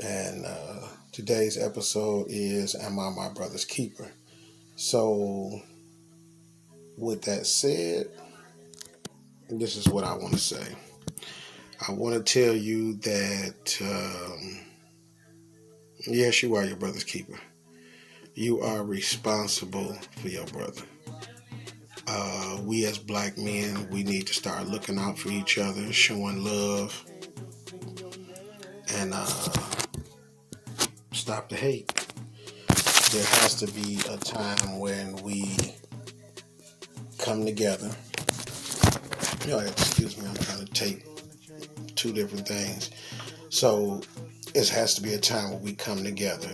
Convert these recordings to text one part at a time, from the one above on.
and today's episode is Am I My Brother's Keeper? So, with that said, this is what I want to say. I want to tell you that, yes, you are your brother's keeper. You are responsible for your brother. We as black men, we need to start looking out for each other, showing love, and stop the hate. There has to be a time when we come together. Excuse me, I'm trying to take two different things. So it has to be a time where we come together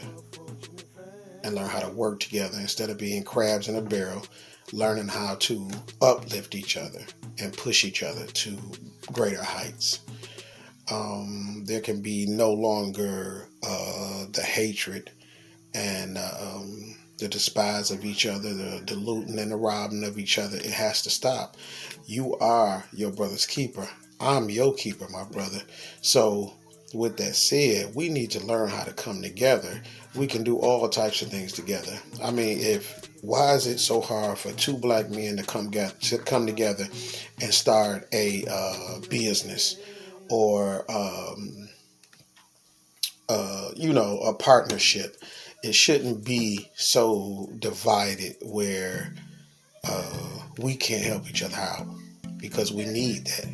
and learn how to work together instead of being crabs in a barrel, learning how to uplift each other and push each other to greater heights. There can be no longer the hatred and the despise of each other, the looting and the robbing of each other. It has to stop. You are your brother's keeper. I'm your keeper, my brother. So, with that said, we need to learn how to come together. We can do all types of things together. I mean, if why is it so hard for two black men to come together and start a business or a partnership? It shouldn't be so divided where we can't help each other out because we need that.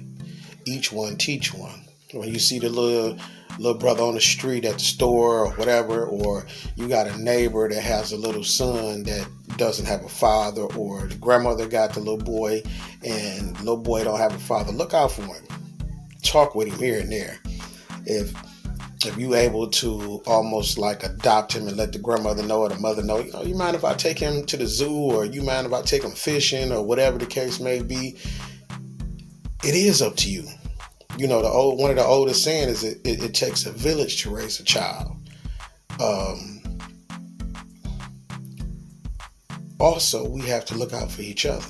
Each one teach one. When you see the little brother on the street at the store or whatever, or you got a neighbor that has a little son that doesn't have a father, or the grandmother got the little boy and the little boy don't have a father, look out for him. Talk with him here and there. If you able to almost like adopt him and let the grandmother know or the mother know, you mind if I take him to the zoo, or you mind if I take him fishing, or whatever the case may be, it is up to you. One of the oldest saying is it takes a village to raise a child. Um, Also, we have to look out for each other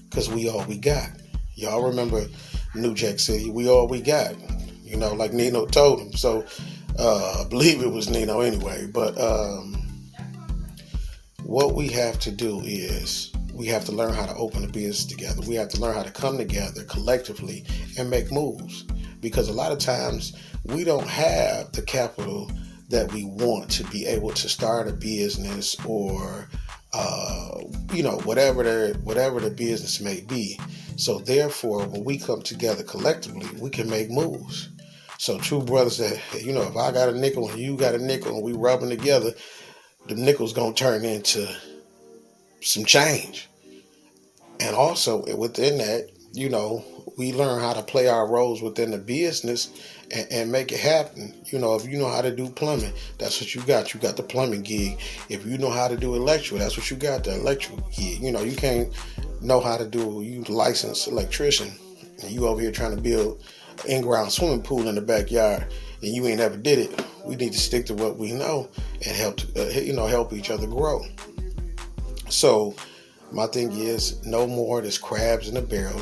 because we all we got. Y'all remember New Jack City? We all we got. Like Nino told him. So I believe it was Nino anyway. But what we have to do is we have to learn how to open a business together. We have to learn how to come together collectively and make moves. Because a lot of times we don't have the capital that we want to be able to start a business or whatever the business may be. So therefore, when we come together collectively, we can make moves. So true brothers that, if I got a nickel and you got a nickel and we rubbing together, the nickel's gonna turn into some change. And also within that, we learn how to play our roles within the business and make it happen. If you know how to do plumbing, that's what you got. You got the plumbing gig. If you know how to do electrical, that's what you got, the electrical gig. You can't know how to do, you licensed electrician, and you over here trying to build an in-ground swimming pool in the backyard, and you ain't ever did it. We need to stick to what we know and help each other grow. So my thing is, no more this crabs in a barrel.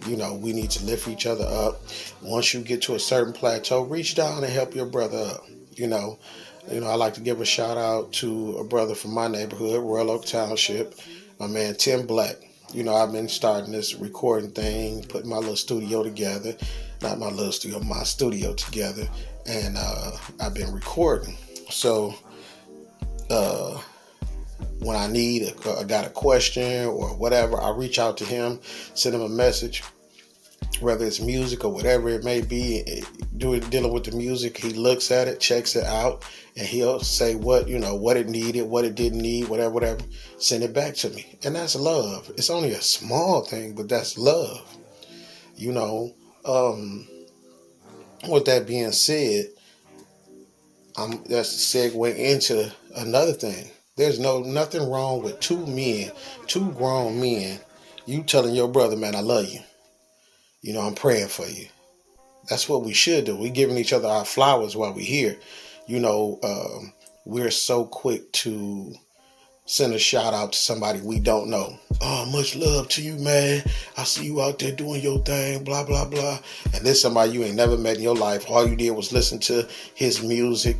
We need to lift each other up. Once you get to a certain plateau, reach down and help your brother up. I like to give a shout out to a brother from my neighborhood, Royal Oak Township, my man Tim Black. I've been starting this recording thing, putting my little studio together. Not my little studio, my studio together. And I've been recording. So, when I got a question or whatever, I reach out to him, send him a message, whether it's music or whatever it may be. Dealing with the music, he looks at it, checks it out, and he'll say what it needed, what it didn't need, whatever. Send it back to me, and that's love. It's only a small thing, but that's love. Um, with that being said, that's a segue into another thing. There's nothing wrong with two grown men, you telling your brother, man, I love you. I'm praying for you. That's what we should do. We giving each other our flowers while we're here. You know, we're so quick to send a shout out to somebody we don't know. Oh, much love to you, man. I see you out there doing your thing, blah, blah, blah. And this somebody you ain't never met in your life. All you did was listen to his music.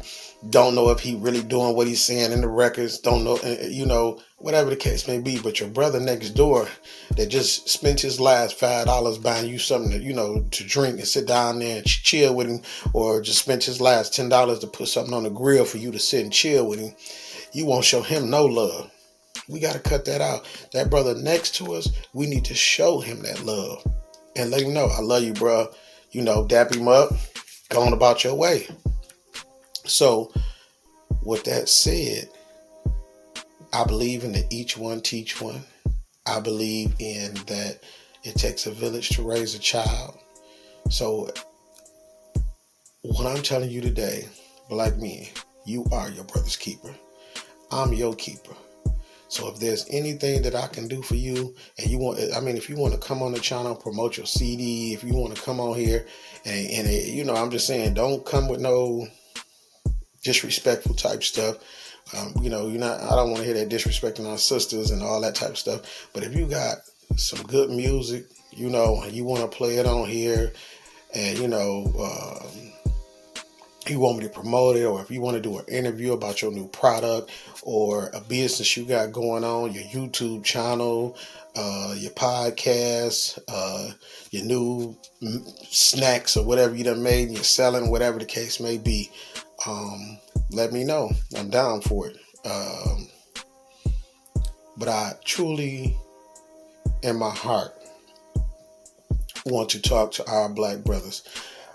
Don't know if he really doing what he's saying in the records. Don't know, whatever the case may be. But your brother next door that just spent his last $5 buying you something to drink and sit down there and chill with him, or just spent his last $10 to put something on the grill for you to sit and chill with him, you won't show him no love. We got to cut that out. That brother next to us, we need to show him that love and let him know, I love you, bro. Dap him up, go on about your way. So, with that said, I believe in the each one teach one. I believe in that it takes a village to raise a child. So, what I'm telling you today, black men, you are your brother's keeper. I'm your keeper. So if there's anything that I can do for you, and if you want to come on the channel, promote your CD, if you want to come on here, and I'm just saying, don't come with no disrespectful type stuff. I don't want to hear that disrespecting our sisters and all that type of stuff. But if you got some good music, and you want to play it on here, and you want me to promote it, or if you want to do an interview about your new product or a business you got going on, your YouTube channel, your podcast, your new snacks or whatever you done made and you're selling, whatever the case may be, let me know. I'm down for it. But I truly, in my heart, want to talk to our black brothers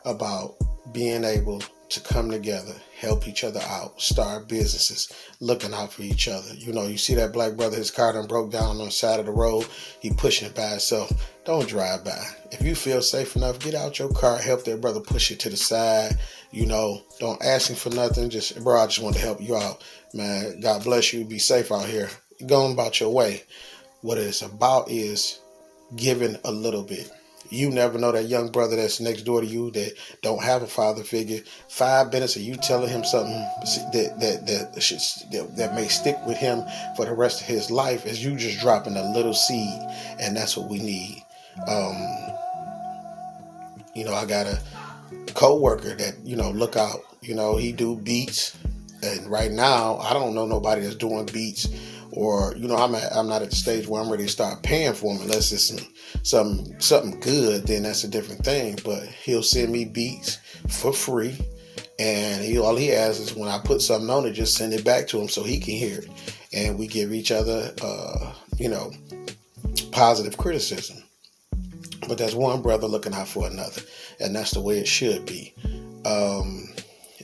about being able to come together, help each other out, start businesses, looking out for each other. You see that black brother, his car done broke down on the side of the road. He pushing it by himself. Don't drive by. If you feel safe enough, get out your car, help that brother push it to the side. Don't ask him for nothing. Just, bro, I just want to help you out. Man, God bless you. Be safe out here. Go on about your way. What it's about is giving a little bit. You never know that young brother that's next door to you that don't have a father figure. 5 minutes of you telling him something that may stick with him for the rest of his life is you just dropping a little seed, and that's what we need. I got a co-worker that look out. He do beats, and right now I don't know nobody that's doing beats. Or I'm not at the stage where I'm ready to start paying for him unless it's something good. Then that's a different thing. But he'll send me beats for free, and all he asks is when I put something on it, just send it back to him so he can hear it, and we give each other positive criticism. But that's one brother looking out for another, and that's the way it should be.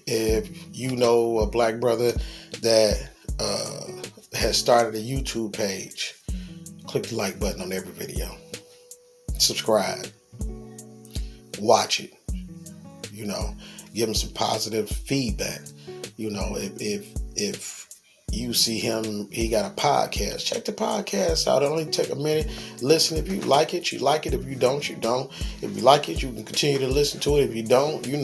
If you know a black brother that has started a YouTube page, click the like button on every video. Subscribe. Watch it. Give him some positive feedback. If you see him, he got a podcast, check the podcast out. It'll only take a minute. Listen. If you like it, you like it. If you don't, you don't. If you like it, you can continue to listen to it. If you don't, be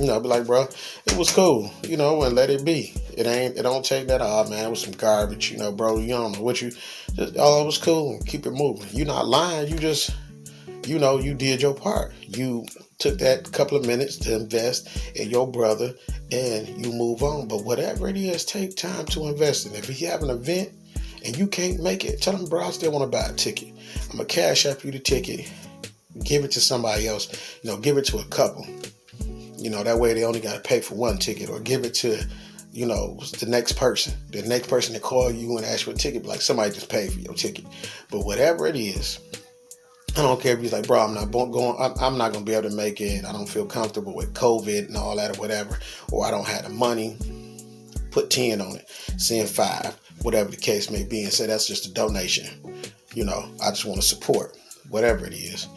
like, bro, it was cool, and let it be. It don't take that, man, it was some garbage, bro, you don't know what it was cool. Keep it moving. You're not lying. You just, you did your part. You took that couple of minutes to invest in your brother and you move on. But whatever it is, take time to invest in it. If you have an event and you can't make it, tell them, bro, I still want to buy a ticket. I'm going to cash app you the ticket. Give it to somebody else. Give it to a couple. That way they only got to pay for one ticket, or give it to, the next person. The next person that call you and ask for a ticket, like somebody just paid for your ticket. But whatever it is, I don't care if he's like, bro, I'm not going to be able to make it. I don't feel comfortable with COVID and all that or whatever. Or I don't have the money. Put 10 on it. Send 5, whatever the case may be, and say that's just a donation. I just want to support whatever it is.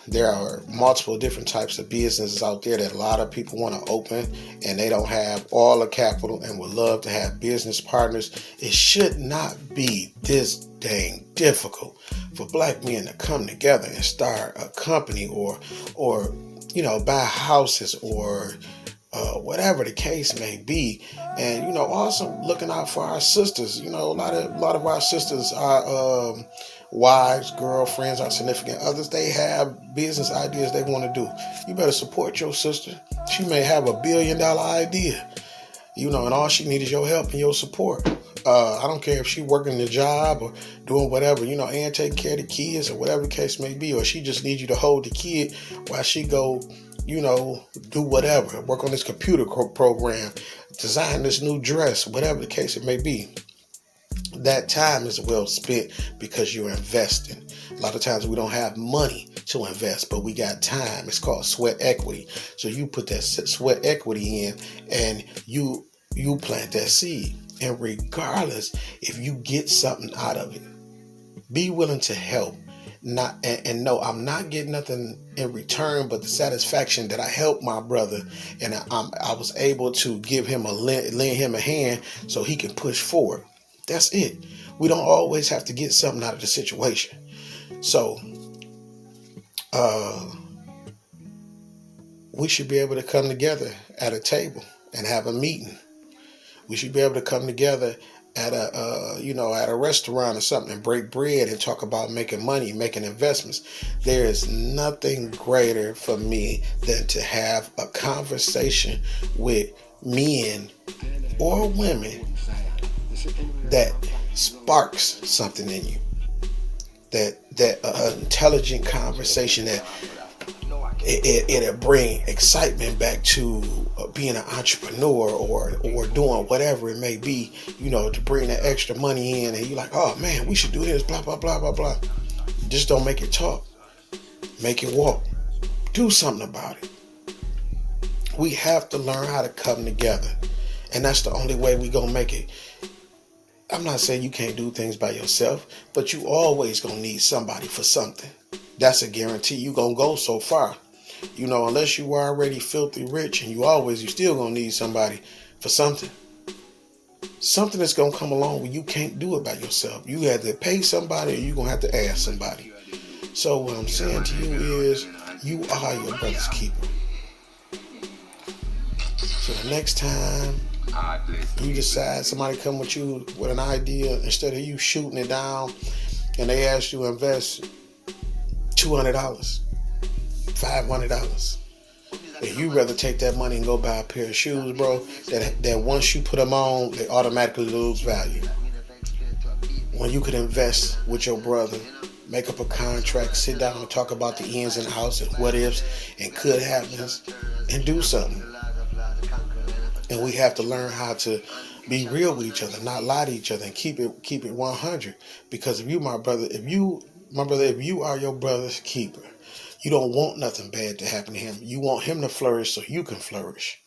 There are multiple different types of businesses out there that a lot of people want to open, and they don't have all the capital and would love to have business partners. It should not be this dang difficult for black men to come together and start a company or buy houses or whatever the case may be. And also looking out for our sisters. A lot of our sisters are wives, girlfriends, our significant others. They have business ideas they want to do. You better support your sister. She may have $1 billion idea, and all she needs is your help and your support. I don't care if she working the job or doing whatever, and taking care of the kids or whatever the case may be, or she just needs you to hold the kid while she go, do whatever, work on this computer program, design this new dress, whatever the case it may be. That time is well spent because you're investing. A lot of times we don't have money to invest, but we got time. It's called sweat equity. So you put that sweat equity in and you plant that seed. And regardless if you get something out of it, be willing to help. No, I'm not getting nothing in return but the satisfaction that I helped my brother, and I was able to lend him a hand so he can push forward. That's it. We don't always have to get something out of the situation. So we should be able to come together at a table and have a meeting. We should be able to come together at a restaurant or something and break bread and talk about making money, making investments. There is nothing greater for me than to have a conversation with men or women that sparks something in you. That intelligent conversation that it'll bring excitement back to being an entrepreneur or doing whatever it may be, to bring that extra money in, and you're like, oh man, we should do this, blah, blah, blah, blah, blah. Just don't make it talk. Make it walk. Do something about it. We have to learn how to come together. And that's the only way we gonna make it. I'm not saying you can't do things by yourself, but you always gonna need somebody for something. That's a guarantee. You gonna go so far. Unless you are already filthy rich, and you still gonna need somebody for something. Something that's gonna come along where you can't do it by yourself. You have to pay somebody, or you gonna have to ask somebody. So what I'm saying to you is, you are your brother's keeper. So the next time you decide, somebody come with you with an idea, instead of you shooting it down, and they ask you to invest $200, $500, if you rather take that money and go buy a pair of shoes, bro, that once you put them on, they automatically lose value. When you could invest with your brother, make up a contract, sit down and talk about the ins and outs and what ifs and could happens, and do something. And we have to learn how to be real with each other, not lie to each other, and keep it 100. Because if you are your brother's keeper, you don't want nothing bad to happen to him. You want him to flourish so you can flourish.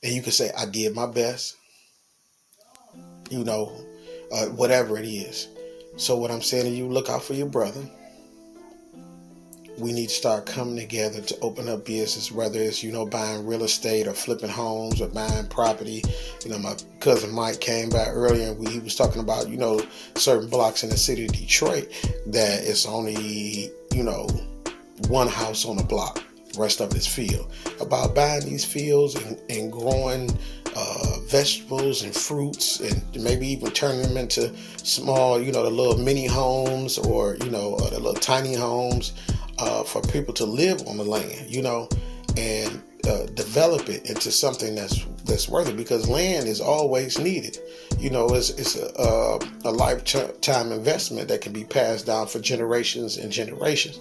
And you can say, I did my best. Whatever it is. So what I'm saying to you, look out for your brother. We need to start coming together to open up business, whether it's, buying real estate or flipping homes or buying property. My cousin Mike came by earlier, and he was talking about, certain blocks in the city of Detroit that it's only, one house on a block. The rest of it is field. About buying these fields and growing vegetables and fruits, and maybe even turning them into small, the little mini homes, or, the little tiny homes for people to live on the land, and develop it into something that's worth it, because land is always needed. It's a lifetime investment that can be passed down for generations and generations.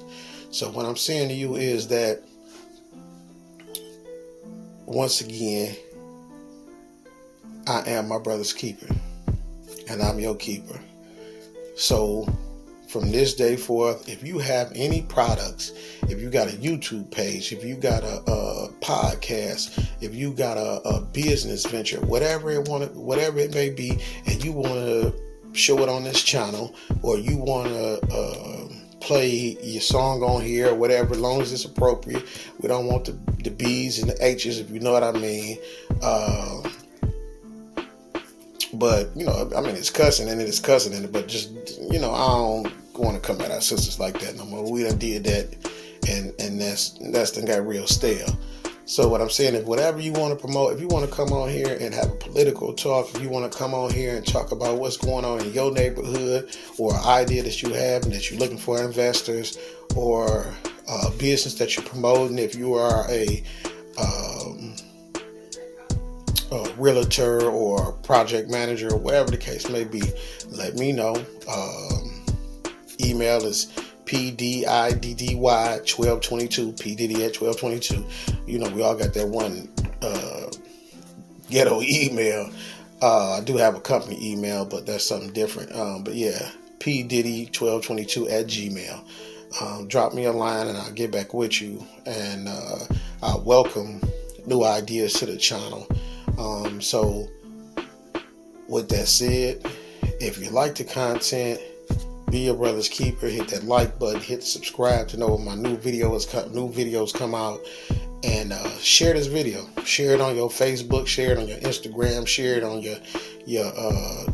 So what I'm saying to you is that, once again, I am my brother's keeper, and I'm your keeper. So from this day forth, if you have any products, if you got a YouTube page, if you got a podcast, if you got a business venture, whatever it may be, and you want to show it on this channel, or you want to play your song on here, or whatever, as long as it's appropriate. We don't want the B's and the H's, if you know what I mean. But, it's cussing in it, it's cussing in it, but just, I don't want to come at our sisters like that no more. We done did that, and that's done got real stale. So what I'm saying is, whatever you want to promote, if you want to come on here and have a political talk, if you want to come on here and talk about what's going on in your neighborhood, or an idea that you have and that you're looking for investors, or a business that you're promoting, if you are a realtor or project manager, or whatever the case may be, let me know. Email is PDIDDY1222, PDiddy@1222. You know, we all got that one ghetto email. I do have a company email, but that's something different. But yeah, PDiddy1222 @gmail. Drop me a line and I'll get back with you. And I welcome new ideas to the channel. So with that said, if you like the content, be your brother's keeper. Hit that like button, hit subscribe to know when my new videos come out, and share this video. Share it on your Facebook, share it on your Instagram, share it on your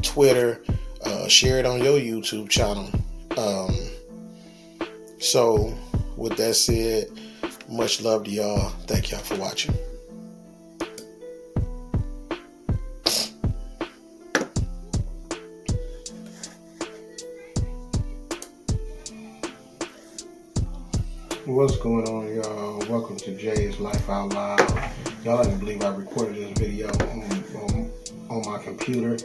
Twitter, share it on your YouTube channel. So with that said, much love to y'all. Thank y'all for watching. What's going on, y'all? Welcome to Jay's Life Out Loud. Y'all don't believe I recorded this video on my computer,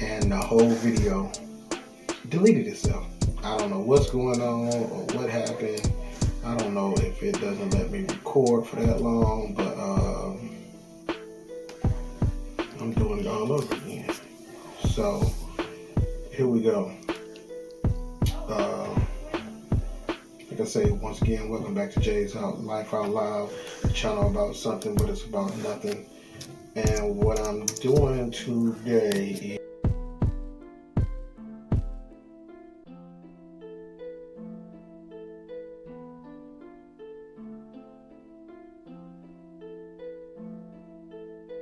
and the whole video deleted itself. I don't know what's going on or what happened. I don't know if it doesn't let me record for that long, but I'm doing it all over again. So here we go. Like I say, once again, welcome back to Jay's Life Out Loud, a channel about something, but it's about nothing. And what I'm doing today is